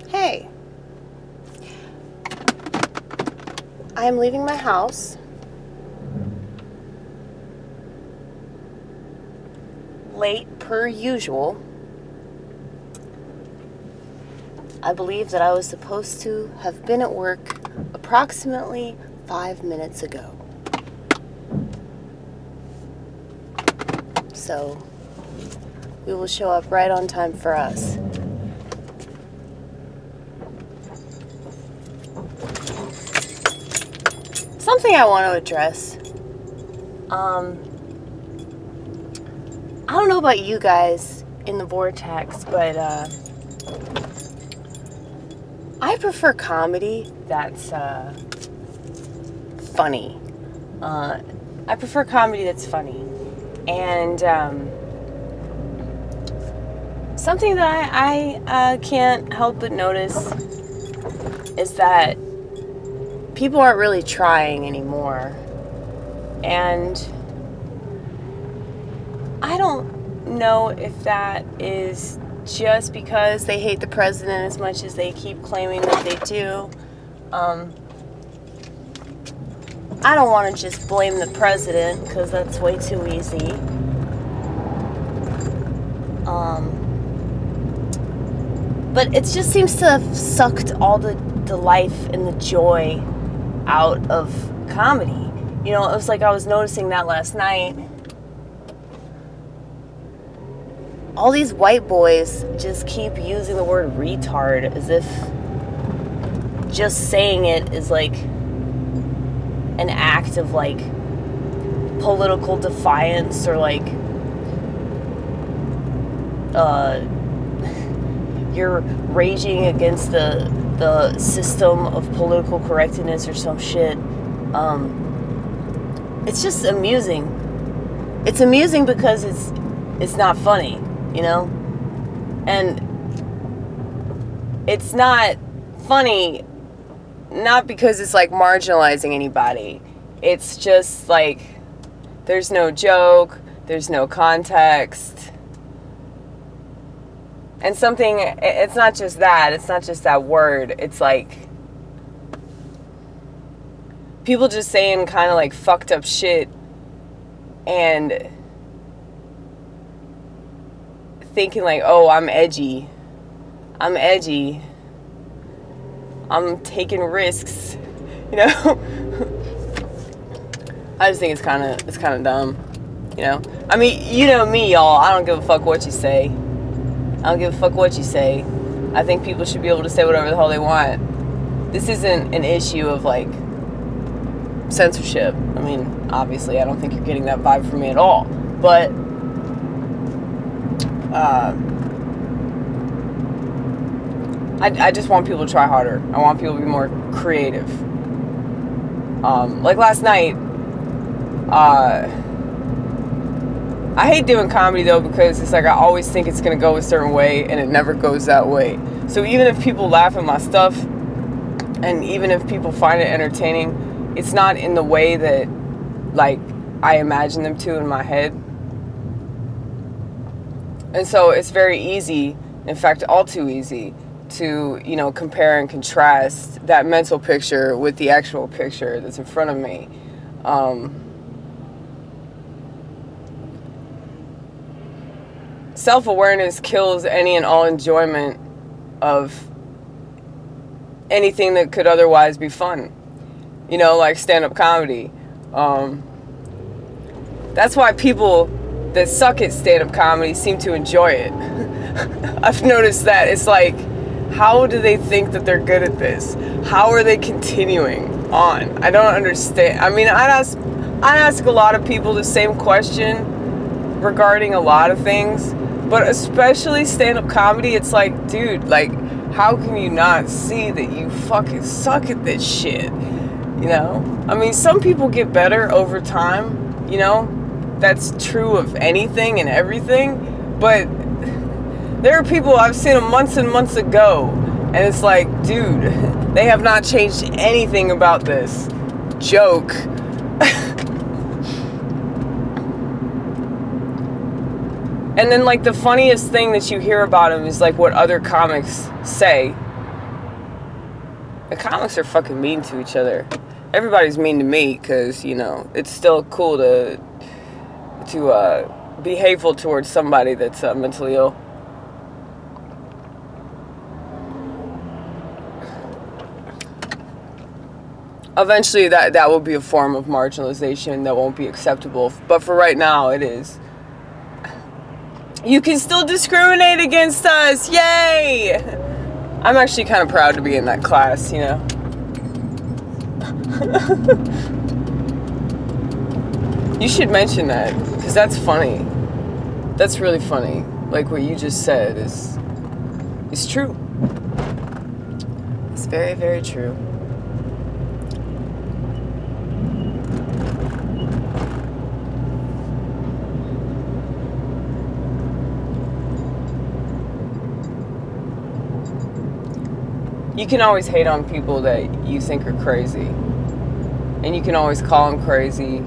Hey, I am leaving my house late per usual. I believe that I was supposed to have been at work approximately 5 minutes ago. So we will show up right on time for us. Something I want to address. I don't know about you guys in the vortex, but I prefer comedy that's funny. I prefer comedy that's funny. And something that I can't help but notice is that people aren't really trying anymore. And I don't know if that is just because they hate the president as much as they keep claiming that they do. I don't want to just blame the president because that's way too easy. But it just seems to have sucked all the life and the joy out of comedy. You know, it was like I was noticing that last night. All these white boys just keep using the word retard as if just saying it is like an act of like political defiance or like you're raging against the system of political correctness or some shit. It's just amusing. It's amusing because it's not funny, you know? And it's not funny not because it's like marginalizing anybody. It's just like there's no joke, there's no context. And something, it's not just that word. It's like people just saying kind of like fucked up shit and thinking like, oh, I'm edgy. I'm taking risks, you know? I just think it's kind of dumb, you know? I mean, you know me, y'all. I don't give a fuck what you say. I think people should be able to say whatever the hell they want. This isn't an issue of like censorship. I mean, obviously, I don't think you're getting that vibe from me at all. But I just want people to try harder. I want people to be more creative. Like last night, I hate doing comedy though because it's like I always think it's gonna go a certain way and it never goes that way. So even if people laugh at my stuff and even if people find it entertaining, it's not in the way that like I imagine them to in my head. And so it's very easy, in fact all too easy, to, you know, compare and contrast that mental picture with the actual picture that's in front of me. Self-awareness kills any and all enjoyment of anything that could otherwise be fun. You know, like stand-up comedy. That's why people that suck at stand-up comedy seem to enjoy it. I've noticed that. It's like, how do they think that they're good at this? How are they continuing on? I don't understand. I mean, I ask a lot of people the same question regarding a lot of things. But especially stand-up comedy, it's like, dude, like, how can you not see that you fucking suck at this shit? You know? I mean, some people get better over time, you know? That's true of anything and everything. But there are people I've seen them months and months ago. And it's like, dude, they have not changed anything about this joke. And then, like, the funniest thing that you hear about him is, like, what other comics say. The comics are fucking mean to each other. Everybody's mean to me because, you know, it's still cool to be hateful towards somebody that's mentally ill. Eventually that will be a form of marginalization that won't be acceptable. But for right now, it is. You can still discriminate against us. Yay! I'm actually kind of proud to be in that class, you know. You should mention that, because that's funny. That's really funny. Like what you just said is true. It's very, very true. You can always hate on people that you think are crazy. And you can always call them crazy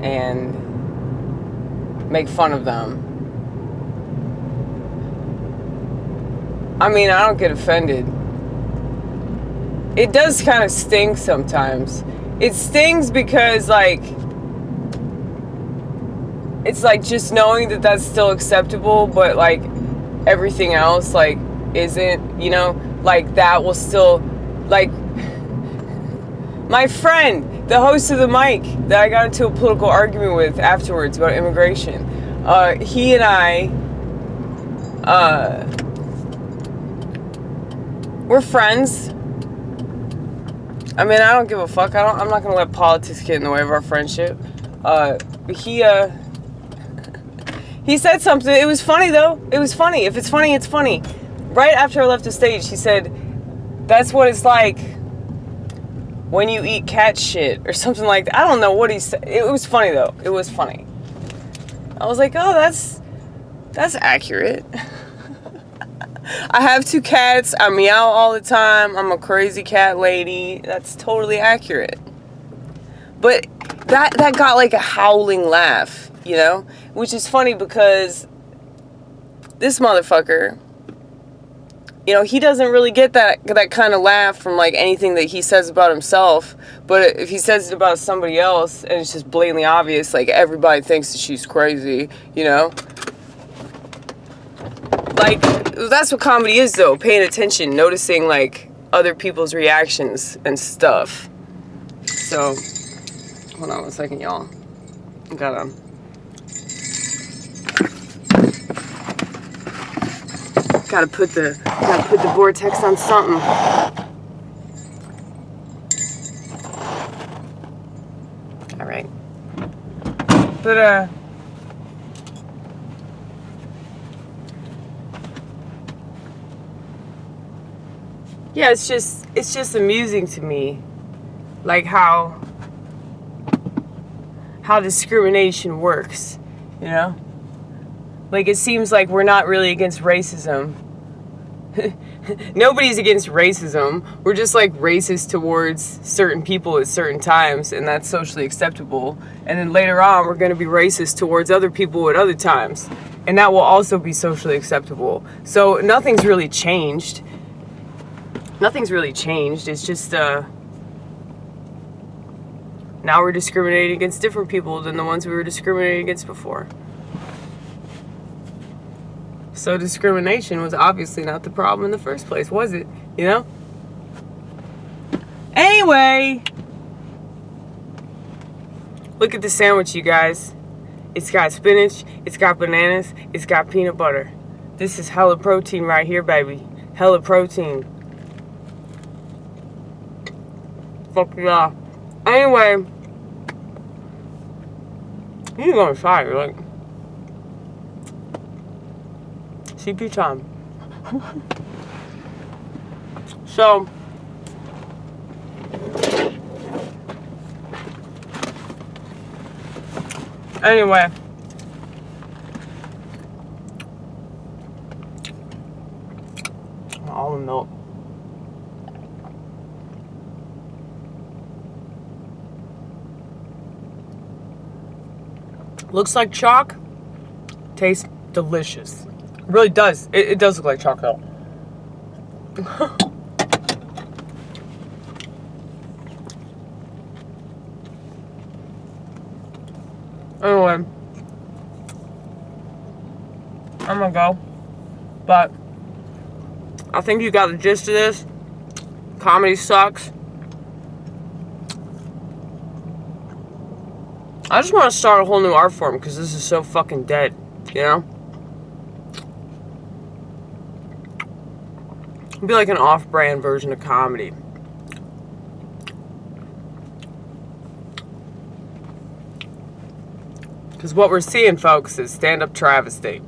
and make fun of them. I mean, I don't get offended. It does kind of sting sometimes. It stings because, like, it's like just knowing that that's still acceptable, but like everything else, like, isn't, you know, like that will still, like, my friend, the host of the mic that I got into a political argument with afterwards about immigration, he and I, we're friends. I mean, I don't give a fuck. I'm not gonna let politics get in the way of our friendship. He said something. It was funny though. It was funny. If it's funny, it's funny. Right after I left the stage, he said, "That's what it's like when you eat cat shit," or something like that. I don't know what he said. It was funny though. It was funny. I was like, "Oh, that's accurate." I have 2 cats. I meow all the time. I'm a crazy cat lady. That's totally accurate. But that got like a howling laugh, you know? Which is funny because this motherfucker, you know, he doesn't really get that kind of laugh from like anything that he says about himself. But if he says it about somebody else and it's just blatantly obvious, like everybody thinks that she's crazy, you know? Like, that's what comedy is though, paying attention, noticing like other people's reactions and stuff. So, hold on one second, y'all. Gotta put the vortex on something. All right. But yeah, it's just amusing to me, like how discrimination works, you know? Like, it seems like we're not really against racism. Nobody's against racism. We're just like racist towards certain people at certain times, and that's socially acceptable. And then later on, we're going to be racist towards other people at other times, and that will also be socially acceptable. So nothing's really changed. Nothing's really changed. It's just now we're discriminating against different people than the ones we were discriminating against before. So discrimination was obviously not the problem in the first place, was it? You know? Anyway, look at the sandwich, you guys. It's got spinach, it's got bananas, it's got peanut butter. This is hella protein right here, baby. Hella protein. Fuck yeah. Anyway, you're gonna try it, like, CP time. So, anyway, almond milk. Looks like chalk, tastes delicious. It really does. It does look like chocolate. Anyway, I'm gonna go. But I think you got the gist of this. Comedy sucks. I just want to start a whole new art form because this is so fucking dead, you know? It'd be like an off-brand version of comedy. Because what we're seeing, folks, is stand-up travesty.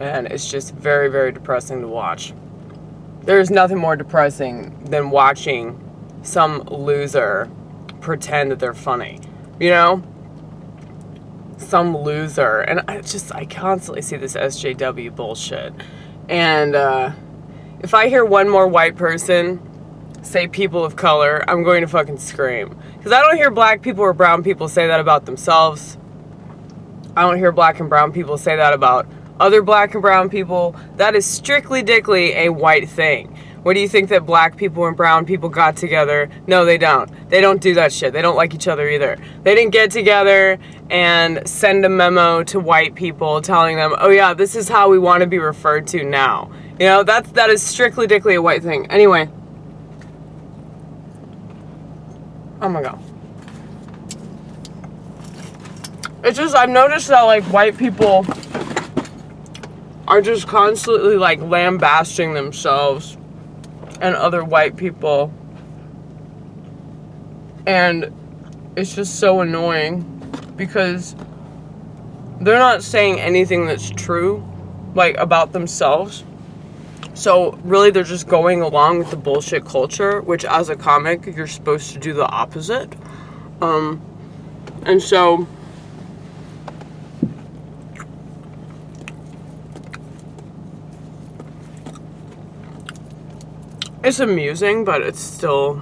And it's just very, very depressing to watch. There's nothing more depressing than watching some loser pretend that they're funny. You know? Some loser. And I constantly see this SJW bullshit. And if I hear one more white person say people of color, I'm going to fucking scream. Because I don't hear black people or brown people say that about themselves. I don't hear black and brown people say that about other black and brown people. That is strictly dickly a white thing. What do you think that black people and brown people got together? No, they don't. They don't do that shit. They don't like each other either. They didn't get together and send a memo to white people telling them, oh yeah, this is how we want to be referred to now. You know, that is strictly dickly a white thing. Anyway. Oh my god. It's just, I've noticed that, like, white people are just constantly, like, lambasting themselves and other white people. And it's just so annoying because they're not saying anything that's true, like, about themselves. So, really, they're just going along with the bullshit culture, which, as a comic, you're supposed to do the opposite. And so... it's amusing, but it's still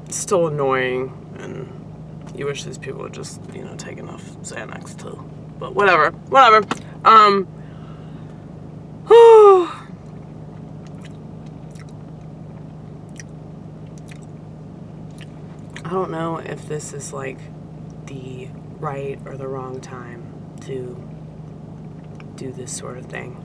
annoying, and you wish these people would just, you know, take enough Xanax too. But whatever. I don't know if this is like the right or the wrong time to do this sort of thing.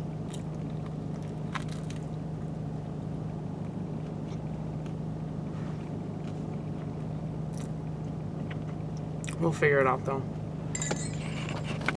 We'll figure it out though.